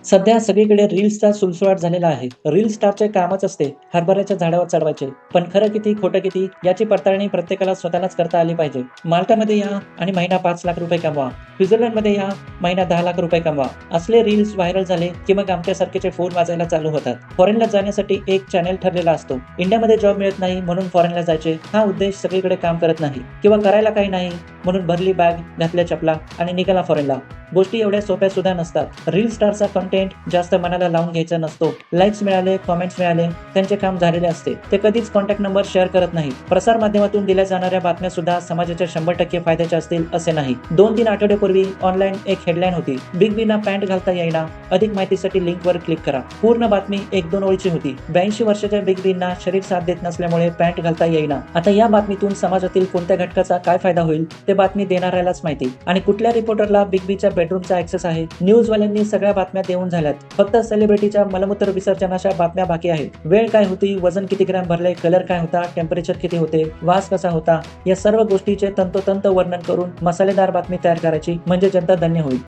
सध्या सगळीकडे रील्सचा सुळसुळाट झालेला आहे. रील स्टारचे कामच असते हरभऱ्याच्या झाडावर चढवायचे. पण खरं किती खोटं किती याची पडताळणी प्रत्येकाला स्वतःलाच करता आली पाहिजे. माल्टामध्ये या आणि महिना 5 लाख रुपये कमवा. स्वित्झर्लंडमध्ये या महिना 10 लाख रुपये कमवा. असले रील्स व्हायरल झाले की मग आमच्यासारखेचे फोन वाजायला चालू होतात. फॉरेनला जाण्यासाठी एक चॅनेल ठरलेला असतो. इंडियामध्ये जॉब मिळत नाही म्हणून फॉरेनला जायचे हा उद्देश सगळीकडे काम करत नाही. किंवा करायला काही नाही म्हणून भरली बॅग, घातल्या चपला आणि निघाला फॉरेनला. गोष्टी एवढ्या सोप्या सुद्धा नसतात. रील स्टारचा कंटेंट जास्त मनाला लावून घ्यायचा नसतो. लाईक्स मिळाले, कॉमेंट्स मिळाले, त्यांचे काम झालेले असते. ते कधीच कॉन्टॅक्ट नंबर शेअर करत नाहीत. प्रसार माध्यमातून दिल्या जाणाऱ्या बातम्या सुद्धा समाजाच्या 100% फायद्याच्या असतील असे नाही. 2-3 आठवड्यापूर्वी ऑनलाईन एक हेडलाईन होती, बिग बींना पॅन्ट घालता येईना. अधिक माहितीसाठी लिंकवर क्लिक करा. पूर्ण बातमी 1-2 ओळीची होती. 82 वर्षाच्या बिग बींना शरीर साथ देत नसल्यामुळे पॅन्ट घालता येईना. आता या बातमीतून समाजातील कोणत्या घटकाचा काय फायदा होईल ते बातमी देणाऱ्यालाच माहिती. आणि कुठल्या रिपोर्टरला बिग बीच्या बेडरूमचा ऍक्सेस आहे. न्यूजवाल्यांनी सगळ्या बातम्या देऊन झाल्यात. फक्त सेलिब्रिटीच्या मलमूत्र विसर्जनाच्या बातम्या बाकी आहेत. वेळ काय होती, वजन किती ग्रॅम भरले, कलर काय होता, टेम्परेचर किती होते, वास कसा होता, या सर्व गोष्टीचे तंतोतंत वर्णन करून मसालेदार बातमी तयार करायची म्हणजे जनता धन्य होईल.